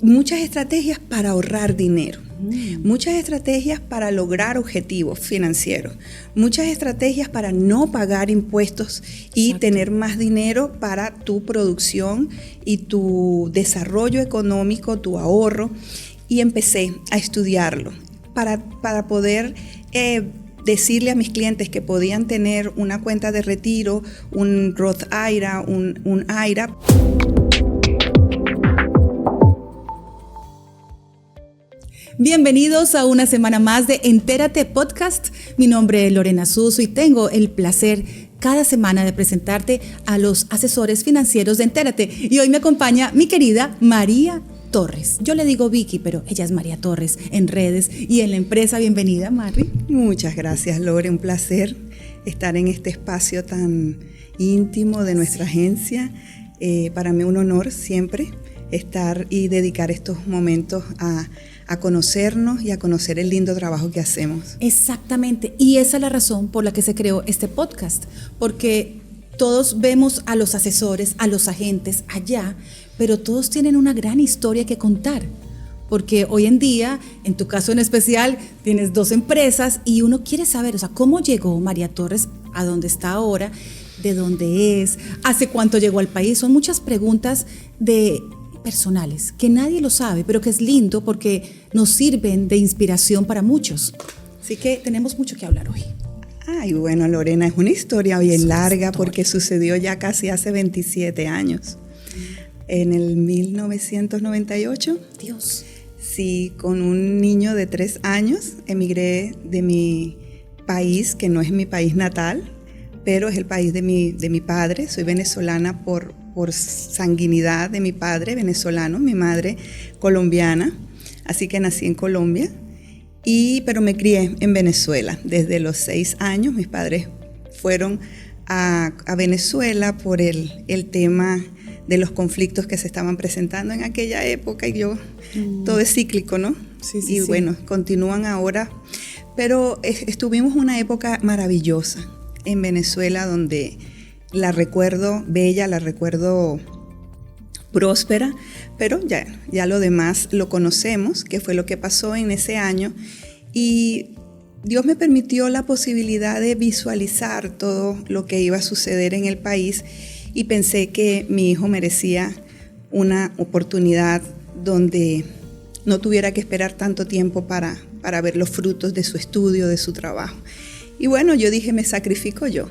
muchas estrategias para ahorrar dinero, muchas estrategias para lograr objetivos financieros, muchas estrategias para no pagar impuestos y tener más dinero para tu producción y tu desarrollo económico, tu ahorro. Y empecé a estudiarlo para poder decirle a mis clientes que podían tener una cuenta de retiro, un Roth IRA, un IRA. Bienvenidos a una semana más de Entérate Podcast. Mi nombre es Lorena Suso y tengo el placer cada semana de presentarte a los asesores financieros de Entérate. Y hoy me acompaña mi querida María Torres. Yo le digo Vicky, pero ella es María Torres en redes y en la empresa. Bienvenida, Mari. Muchas gracias, Lore. Un placer estar en este espacio tan íntimo de nuestra agencia. Para mí un honor siempre estar y dedicar estos momentos a conocernos y a conocer el lindo trabajo que hacemos. Exactamente, y esa es la razón por la que se creó este podcast, porque todos vemos a los asesores, a los agentes allá, pero todos tienen una gran historia que contar, porque hoy en día, en tu caso en especial, tienes 2 empresas y uno quiere saber, ¿cómo llegó María Torres a donde está ahora? ¿De dónde es? ¿Hace cuánto llegó al país? Son muchas preguntas personales, que nadie lo sabe, pero que es lindo porque nos sirven de inspiración para muchos. Así que tenemos mucho que hablar hoy. Ay, bueno, Lorena, es una historia bien larga porque sucedió ya casi hace 27 años. En el 1998. Dios. Sí, con un niño de 3 años, emigré de mi país, que no es mi país natal, pero es el país de mi padre. Soy venezolana por sanguinidad de mi padre venezolano, mi madre colombiana, así que nací en Colombia, pero me crié en Venezuela. Desde los 6 años mis padres fueron a Venezuela por el tema de los conflictos que se estaban presentando en aquella época y todo es cíclico, ¿no? Sí. Bueno, continúan ahora, pero estuvimos una época maravillosa en Venezuela donde la recuerdo bella, la recuerdo próspera, pero ya lo demás lo conocemos, que fue lo que pasó en ese año, y Dios me permitió la posibilidad de visualizar todo lo que iba a suceder en el país y pensé que mi hijo merecía una oportunidad donde no tuviera que esperar tanto tiempo para ver los frutos de su estudio, de su trabajo. Y bueno, yo dije, me sacrifico yo,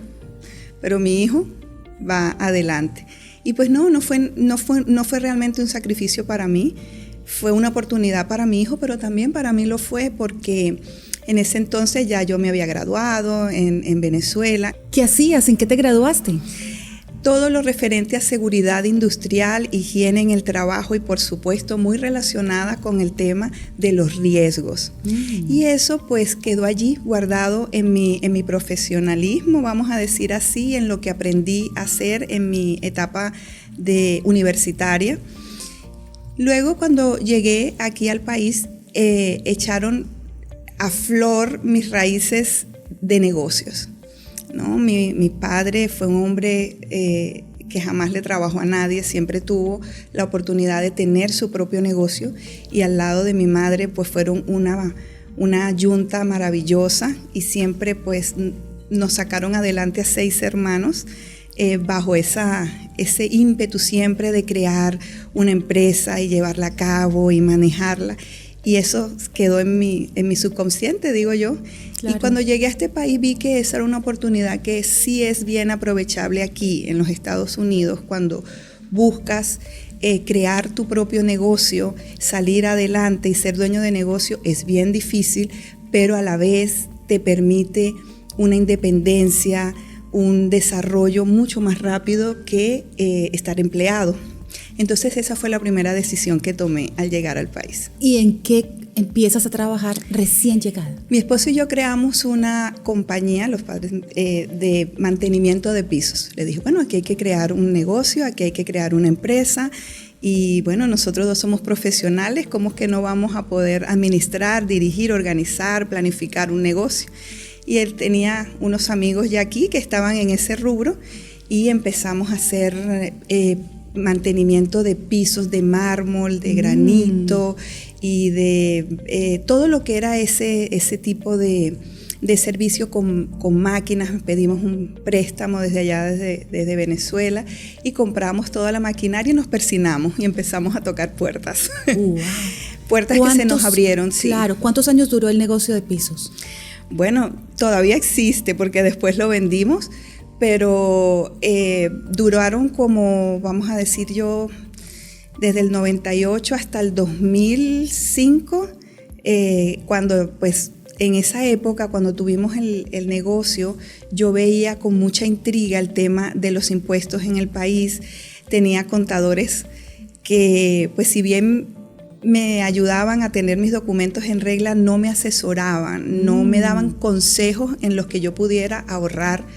pero mi hijo va adelante. Y pues no fue realmente un sacrificio para mí, fue una oportunidad para mi hijo, pero también para mí lo fue porque en ese entonces ya yo me había graduado en Venezuela. ¿Qué hacías? ¿En qué te graduaste? Todo lo referente a seguridad industrial, higiene en el trabajo y por supuesto muy relacionada con el tema de los riesgos. Y eso pues quedó allí guardado en mi profesionalismo, vamos a decir así, en lo que aprendí a hacer en mi etapa de universitaria. Luego cuando llegué aquí al país echaron a flor mis raíces de negocios. ¿No? Mi padre fue un hombre que jamás le trabajó a nadie, siempre tuvo la oportunidad de tener su propio negocio y al lado de mi madre pues fueron una yunta maravillosa y siempre pues nos sacaron adelante a 6 hermanos bajo ese ímpetu siempre de crear una empresa y llevarla a cabo y manejarla. Y eso quedó en mi subconsciente, digo yo. Claro. Y cuando llegué a este país vi que esa era una oportunidad que sí es bien aprovechable aquí en los Estados Unidos cuando buscas crear tu propio negocio, salir adelante y ser dueño de negocio es bien difícil, pero a la vez te permite una independencia, un desarrollo mucho más rápido que estar empleado. Entonces esa fue la primera decisión que tomé al llegar al país. ¿Y en qué empiezas a trabajar recién llegada? Mi esposo y yo creamos una compañía, los padres, de mantenimiento de pisos. Le dije, bueno, aquí hay que crear un negocio, aquí hay que crear una empresa. Y bueno, nosotros 2 somos profesionales, ¿cómo es que no vamos a poder administrar, dirigir, organizar, planificar un negocio? Y él tenía unos amigos ya aquí que estaban en ese rubro y empezamos a hacer mantenimiento de pisos de mármol, de granito y de todo lo que era ese tipo de servicio con máquinas. Pedimos un préstamo desde allá, desde Venezuela, y compramos toda la maquinaria y nos persinamos y empezamos a tocar puertas. Wow. Puertas que se nos abrieron, sí. Claro, ¿cuántos años duró el negocio de pisos? Bueno, todavía existe porque después lo vendimos, pero duraron como, vamos a decir yo, desde el 98 hasta el 2005, cuando pues en esa época, cuando tuvimos el negocio, yo veía con mucha intriga el tema de los impuestos en el país. Tenía contadores que, pues si bien me ayudaban a tener mis documentos en regla, no me asesoraban, no me daban consejos en los que yo pudiera ahorrarme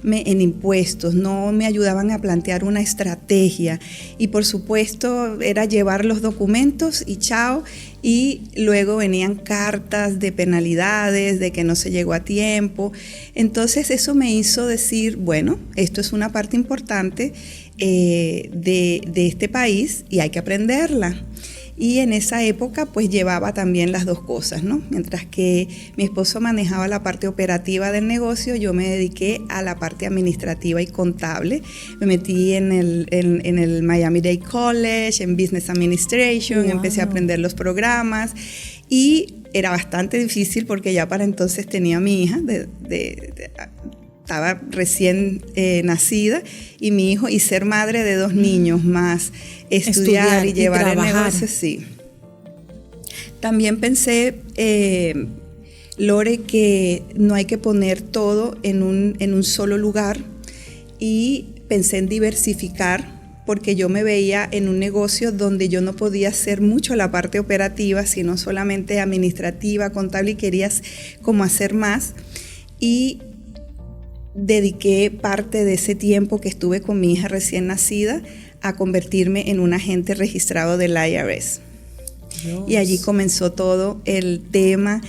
en impuestos, no me ayudaban a plantear una estrategia, y por supuesto era llevar los documentos y chao, y luego venían cartas de penalidades, de que no se llegó a tiempo. Entonces eso me hizo decir, bueno, esto es una parte importante de este país y hay que aprenderla. Y en esa época pues llevaba también las dos cosas, ¿no? Mientras que mi esposo manejaba la parte operativa del negocio, yo me dediqué a la parte administrativa y contable. Me metí en el Miami-Dade College, en Business Administration. Wow. Empecé a aprender los programas y era bastante difícil porque ya para entonces tenía a mi hija, estaba recién nacida, y mi hijo, y ser madre de 2 niños más estudiar y llevar el negocio, sí. También pensé, Lore, que no hay que poner todo en un solo lugar, y pensé en diversificar, porque yo me veía en un negocio donde yo no podía hacer mucho la parte operativa, sino solamente administrativa, contable, y querías como hacer más. Y dediqué parte de ese tiempo que estuve con mi hija recién nacida a convertirme en un agente registrado del IRS. Dios. Y allí comenzó todo el tema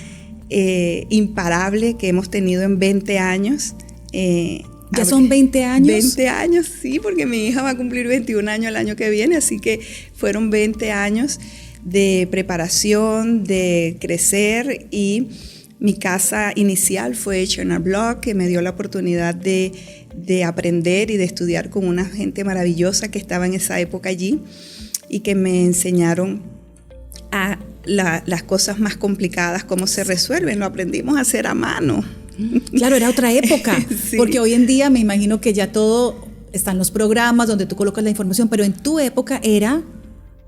imparable que hemos tenido en 20 años. ¿Ya son 20 años? 20 años, sí, porque mi hija va a cumplir 21 años el año que viene, así que fueron 20 años de preparación, de crecer, y mi casa inicial fue H&R Block, que me dio la oportunidad de aprender y de estudiar con una gente maravillosa que estaba en esa época allí, y que me enseñaron a las cosas más complicadas, cómo se resuelven. Lo aprendimos a hacer a mano. Claro, era otra época, sí. Porque hoy en día me imagino que ya todo, están los programas donde tú colocas la información, pero en tu época era...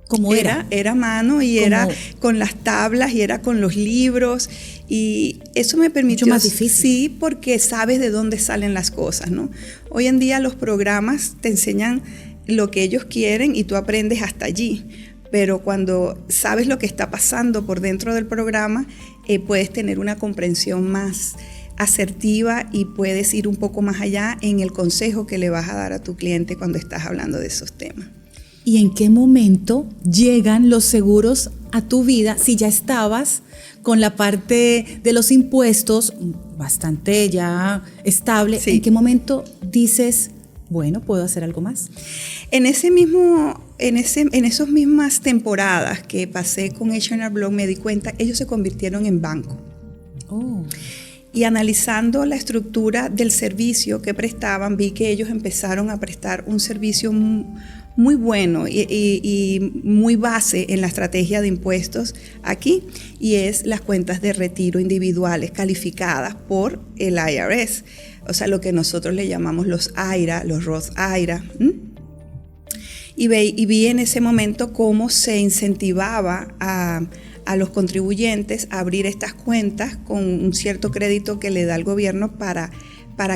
¿Cómo era? Era a mano, y era con las tablas, y era con los libros, y eso me permitió... Mucho más difícil. Sí, porque sabes de dónde salen las cosas, ¿no? Hoy en día los programas te enseñan lo que ellos quieren y tú aprendes hasta allí, pero cuando sabes lo que está pasando por dentro del programa, puedes tener una comprensión más asertiva y puedes ir un poco más allá en el consejo que le vas a dar a tu cliente cuando estás hablando de esos temas. ¿Y en qué momento llegan los seguros a tu vida si ya estabas con la parte de los impuestos bastante ya estable? Sí. ¿En qué momento dices, bueno, puedo hacer algo más? En esas mismas temporadas que pasé con H&R Block, me di cuenta, ellos se convirtieron en banco. Oh. Y analizando la estructura del servicio que prestaban, vi que ellos empezaron a prestar un servicio muy bueno y muy base en la estrategia de impuestos aquí, y es las cuentas de retiro individuales calificadas por el IRS, o sea, lo que nosotros le llamamos los IRA, los Roth IRA. Y vi en ese momento cómo se incentivaba a los contribuyentes a abrir estas cuentas con un cierto crédito que le da el gobierno para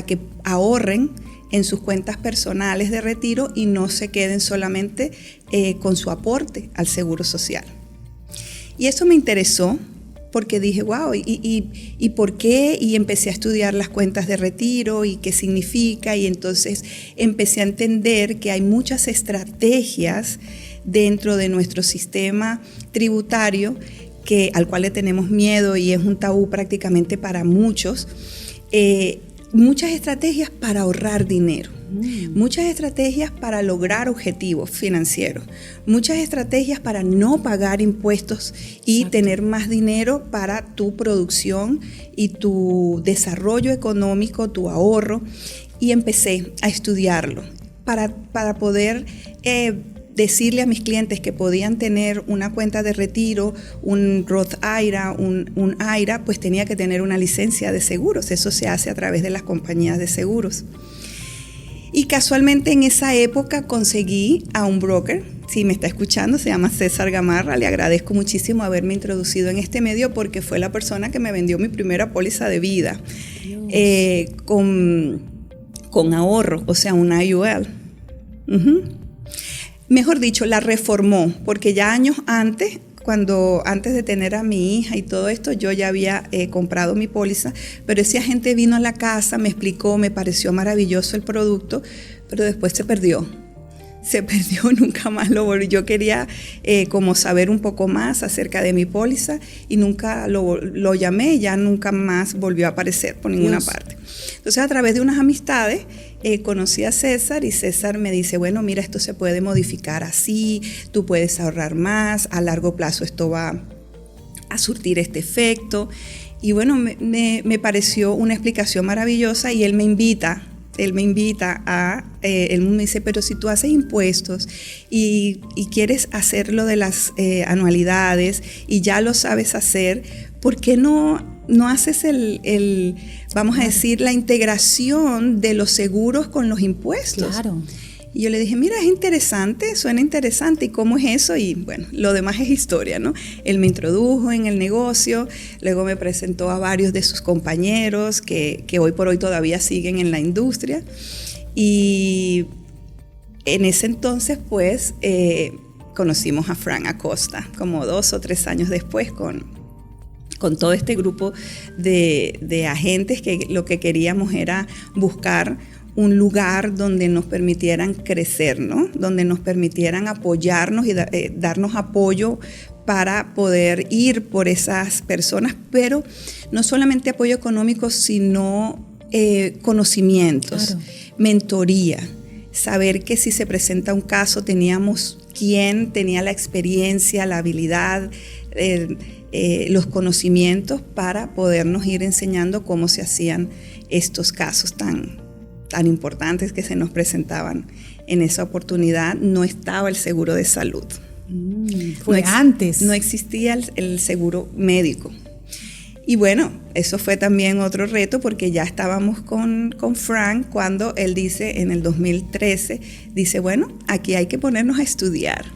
que ahorren en sus cuentas personales de retiro y no se queden solamente con su aporte al Seguro Social. Y eso me interesó porque dije, wow, ¿y por qué? Y empecé a estudiar las cuentas de retiro y qué significa, y entonces empecé a entender que hay muchas estrategias dentro de nuestro sistema tributario al cual le tenemos miedo y es un tabú prácticamente para muchos. Muchas estrategias para ahorrar dinero, muchas estrategias para lograr objetivos financieros, muchas estrategias para no pagar impuestos y tener más dinero para tu producción y tu desarrollo económico, tu ahorro. Y empecé a estudiarlo para poder decirle a mis clientes que podían tener una cuenta de retiro, un Roth IRA, un IRA, pues tenía que tener una licencia de seguros. Eso se hace a través de las compañías de seguros. Y casualmente en esa época conseguí a un broker, si me está escuchando, se llama César Gamarra. Le agradezco muchísimo haberme introducido en este medio porque fue la persona que me vendió mi primera póliza de vida con ahorro, o sea, una IUL. Mejor dicho, la reformó, porque ya años antes, antes de tener a mi hija y todo esto, yo ya había comprado mi póliza, pero ese agente vino a la casa, me explicó, me pareció maravilloso el producto, pero después se perdió, nunca más lo volví. Yo quería como saber un poco más acerca de mi póliza y nunca lo llamé, ya nunca más volvió a aparecer por ninguna parte. Entonces, a través de unas amistades, conocí a César y César me dice, bueno, mira, esto se puede modificar así, tú puedes ahorrar más, a largo plazo esto va a surtir este efecto. Y bueno, me pareció una explicación maravillosa y él me invita a, él me dice, pero si tú haces impuestos y quieres hacer lo de las anualidades y ya lo sabes hacer, ¿por qué no haces vamos a decir, la integración de los seguros con los impuestos? Claro. Y yo le dije, mira, es interesante, suena interesante, ¿y cómo es eso? Y bueno, lo demás es historia, ¿no? Él me introdujo en el negocio, luego me presentó a varios de sus compañeros que hoy por hoy todavía siguen en la industria. Y en ese entonces, pues, conocimos a Frank Acosta, como 2 o 3 años después, con todo este grupo de agentes que lo que queríamos era buscar un lugar donde nos permitieran crecer, ¿no? Donde nos permitieran apoyarnos y darnos apoyo para poder ir por esas personas, pero no solamente apoyo económico, sino conocimientos, claro, mentoría, saber que si se presenta un caso teníamos quien tenía la experiencia, la habilidad, los conocimientos para podernos ir enseñando cómo se hacían estos casos tan importantes que se nos presentaban en esa oportunidad. No estaba el seguro de salud. Fue antes. No existía el seguro médico. Y bueno, eso fue también otro reto porque ya estábamos con Frank cuando él dice en el 2013, dice, bueno, aquí hay que ponernos a estudiar.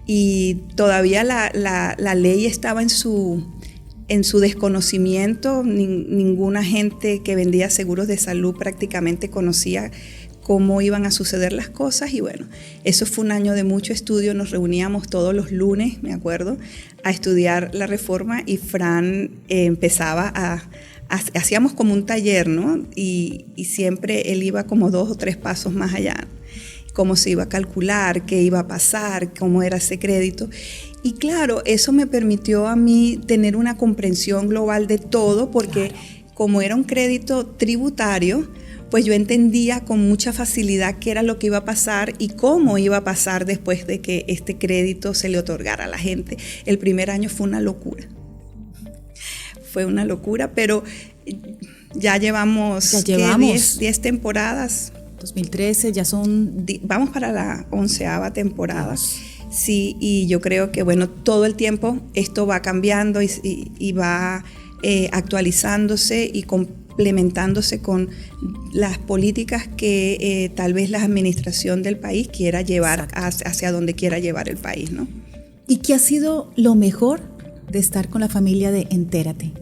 Y todavía la ley estaba en su desconocimiento. Ninguna gente que vendía seguros de salud prácticamente conocía cómo iban a suceder las cosas. Y bueno, eso fue un año de mucho estudio. Nos reuníamos todos los lunes, me acuerdo, a estudiar la reforma y Fran empezaba hacíamos como un taller, ¿no? Y siempre él iba como 2 o 3 pasos más allá. Cómo se iba a calcular, qué iba a pasar, cómo era ese crédito. Y claro, eso me permitió a mí tener una comprensión global de todo, porque claro, como era un crédito tributario, pues yo entendía con mucha facilidad qué era lo que iba a pasar y cómo iba a pasar después de que este crédito se le otorgara a la gente. El primer año fue una locura. Fue una locura, pero ya llevamos 10 temporadas. 2013 ya son... Vamos para la 11ª temporada. Sí, y yo creo que bueno, todo el tiempo esto va cambiando y va actualizándose y complementándose con las políticas que tal vez la administración del país quiera llevar hacia donde quiera llevar el país, ¿no? ¿Y qué ha sido lo mejor de estar con la familia de Entérate?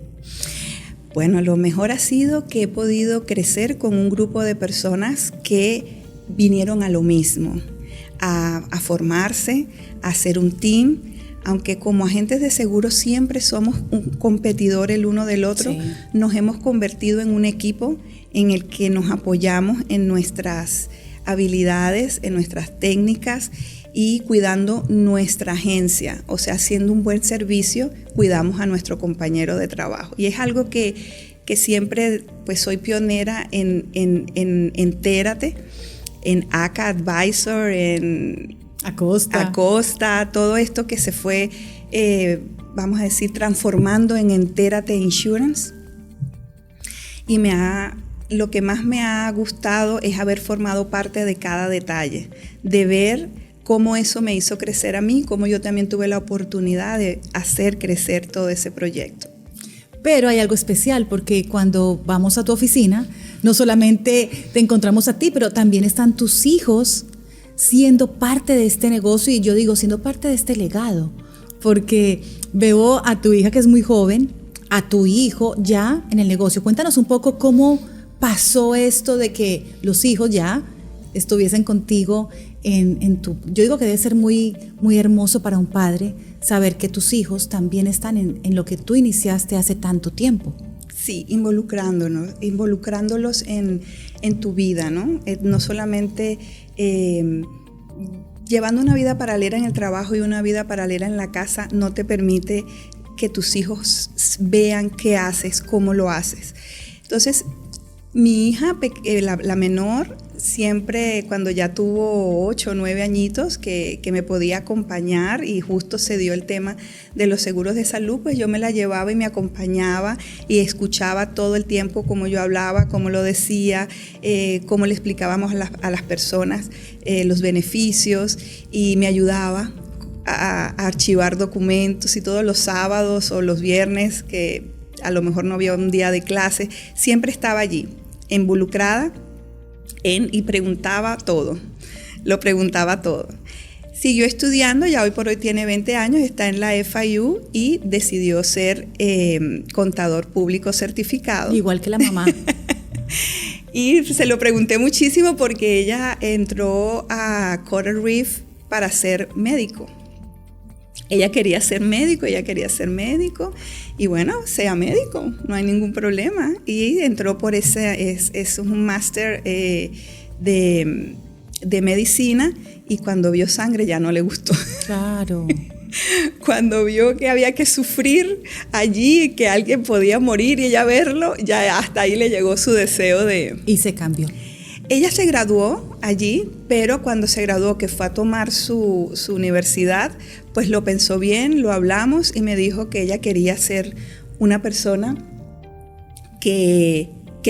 Bueno, lo mejor ha sido que he podido crecer con un grupo de personas que vinieron a lo mismo, a formarse, a hacer un team, aunque como agentes de seguros siempre somos un competidor el uno del otro, sí, nos hemos convertido en un equipo en el que nos apoyamos en nuestras habilidades, en nuestras técnicas y cuidando nuestra agencia, o sea, haciendo un buen servicio, cuidamos a nuestro compañero de trabajo. Y es algo que que siempre pues soy pionera en Entérate, en ACA Advisor, en Acosta, todo esto que se fue, vamos a decir, transformando en Entérate Insurance. Y lo que más me ha gustado es haber formado parte de cada detalle, de ver cómo eso me hizo crecer a mí, cómo yo también tuve la oportunidad de hacer crecer todo ese proyecto. Pero hay algo especial, porque cuando vamos a tu oficina, no solamente te encontramos a ti, pero también están tus hijos siendo parte de este negocio, y yo digo, siendo parte de este legado, porque veo a tu hija, que es muy joven, a tu hijo ya en el negocio. Cuéntanos un poco cómo pasó esto de que los hijos ya estuviesen contigo yo digo que debe ser muy, muy hermoso para un padre saber que tus hijos también están en lo que tú iniciaste hace tanto tiempo. Sí, involucrándolos en tu vida, ¿no? No solamente llevando una vida paralela en el trabajo y una vida paralela en la casa no te permite que tus hijos vean qué haces, cómo lo haces. Entonces, mi hija, la menor, siempre cuando ya tuvo 8 o 9 añitos que me podía acompañar, y justo se dio el tema de los seguros de salud, pues yo me la llevaba y me acompañaba y escuchaba todo el tiempo cómo yo hablaba, cómo lo decía, cómo le explicábamos a las personas los beneficios, y me ayudaba a archivar documentos, y todos los sábados o los viernes que a lo mejor no había un día de clase, siempre estaba allí, involucrada y preguntaba todo, lo preguntaba todo. Siguió estudiando, ya hoy por hoy tiene 20 años, está en la FIU y decidió ser contador público certificado. Igual que la mamá. Y se lo pregunté muchísimo porque ella entró a Coral Reef para ser médico. Ella quería ser médico y bueno, sea médico, no hay ningún problema. Y entró por es un máster de medicina, y cuando vio sangre ya no le gustó. Claro. Cuando vio que había que sufrir allí, que alguien podía morir y ella verlo, ya hasta ahí le llegó su deseo de... Y se cambió. Ella se graduó allí, pero cuando se graduó, que fue a tomar su universidad, pues lo pensó bien, lo hablamos y me dijo que ella quería ser una persona que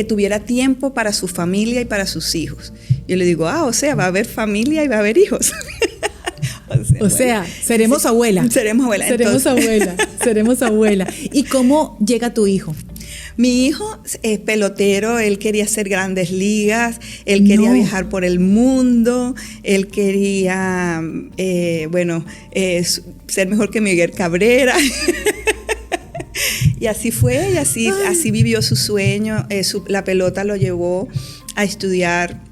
tuviera tiempo para su familia y para sus hijos. Yo le digo, o sea, va a haber familia y va a haber hijos. O sea, seremos abuela. Seremos abuela. Seremos abuela. ¿Y cómo llega tu hijo? Mi hijo es pelotero, él quería hacer grandes ligas, él quería viajar por el mundo, él quería, ser mejor que Miguel Cabrera. Y así fue, y así vivió su sueño. La pelota lo llevó a estudiar,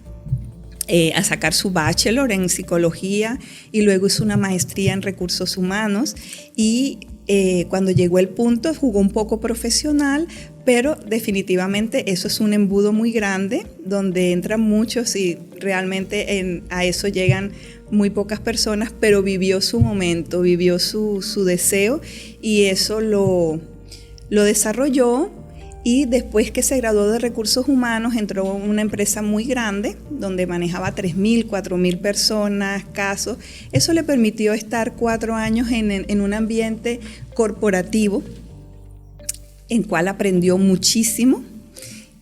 a sacar su bachelor en psicología, y luego hizo una maestría en recursos humanos, y cuando llegó el punto jugó un poco profesional, pero definitivamente eso es un embudo muy grande donde entran muchos y realmente a eso llegan muy pocas personas, pero vivió su momento, vivió su deseo, y eso lo desarrolló. Y después que se graduó de recursos humanos, entró en una empresa muy grande donde manejaba 3.000, 4.000 personas, casos. Eso le permitió estar 4 años en un ambiente corporativo, en cual aprendió muchísimo.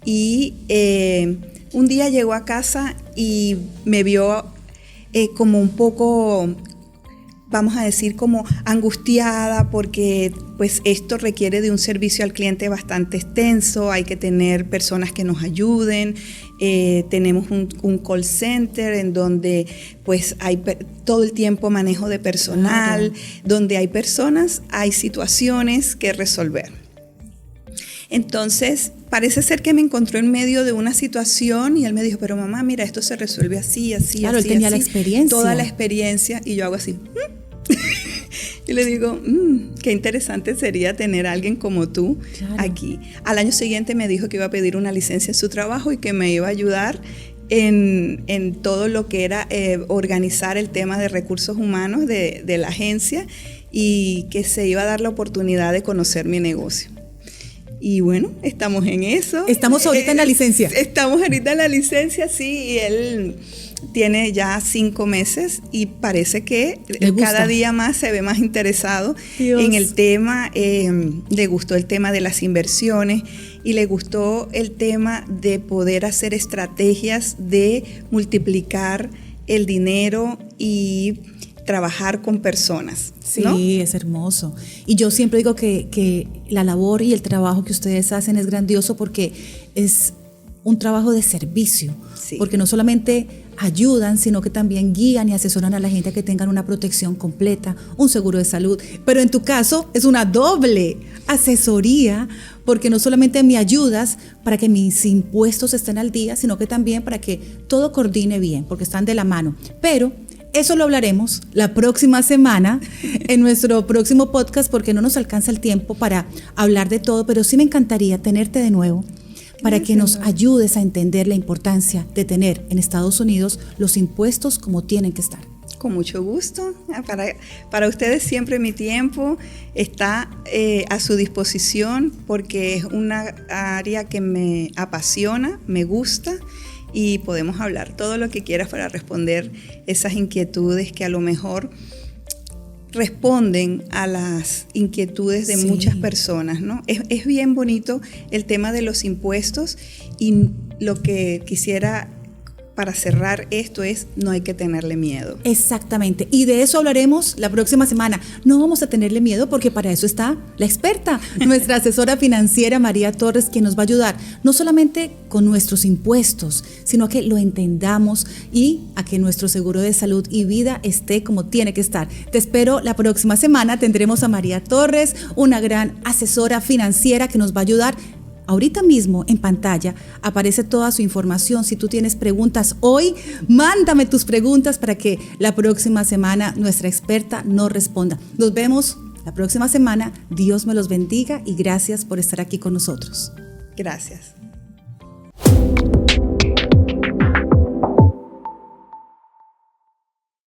Y un día llegó a casa y me vio como un poco, vamos a decir, como angustiada, porque pues esto requiere de un servicio al cliente bastante extenso, hay que tener personas que nos ayuden, tenemos un call center en donde pues hay todo el tiempo manejo de personal, donde hay personas, hay situaciones que resolver. Entonces, parece ser que me encontró en medio de una situación y él me dijo, pero mamá, mira, esto se resuelve así, así, claro, así. Claro, él tenía así, la experiencia. Toda la experiencia, y yo hago así. Y le digo, qué interesante sería tener a alguien como tú aquí. Al año siguiente me dijo que iba a pedir una licencia en su trabajo y que me iba a ayudar en todo lo que era organizar el tema de recursos humanos de la agencia, y que se iba a dar la oportunidad de conocer mi negocio. Y bueno, estamos en eso. Estamos ahorita en la licencia. Estamos ahorita en la licencia, sí, y él tiene ya 5 meses y parece que cada día más se ve más interesado en el tema. Le gustó el tema de las inversiones y le gustó el tema de poder hacer estrategias de multiplicar el dinero y trabajar con personas, ¿no? Sí, es hermoso. Y yo siempre digo que la labor y el trabajo que ustedes hacen es grandioso porque es un trabajo de servicio, sí. Porque no solamente ayudan, sino que también guían y asesoran a la gente a que tengan una protección completa, un seguro de salud. Pero en tu caso es una doble asesoría, porque no solamente me ayudas para que mis impuestos estén al día, sino que también para que todo coordine bien, porque están de la mano. Pero eso lo hablaremos la próxima semana en nuestro próximo podcast, porque no nos alcanza el tiempo para hablar de todo, pero sí me encantaría tenerte de nuevo para que nos ayudes a entender la importancia de tener en Estados Unidos los impuestos como tienen que estar. Con mucho gusto. Para ustedes siempre mi tiempo está a su disposición, porque es una área que me apasiona, me gusta, y podemos hablar todo lo que quieras para responder esas inquietudes que a lo mejor responden a las inquietudes de muchas personas, ¿no? Es bien bonito el tema de los impuestos, y lo que quisiera para cerrar esto es: no hay que tenerle miedo. Exactamente, y de eso hablaremos la próxima semana. No vamos a tenerle miedo, porque para eso está la experta, nuestra asesora financiera María Torres, quien nos va a ayudar no solamente con nuestros impuestos, sino a que lo entendamos y a que nuestro seguro de salud y vida esté como tiene que estar. Te espero la próxima semana. Tendremos a María Torres, una gran asesora financiera que nos va a ayudar. Ahorita mismo en pantalla aparece toda su información. Si tú tienes preguntas hoy, mándame tus preguntas para que la próxima semana nuestra experta nos responda. Nos vemos la próxima semana. Dios me los bendiga y gracias por estar aquí con nosotros. Gracias.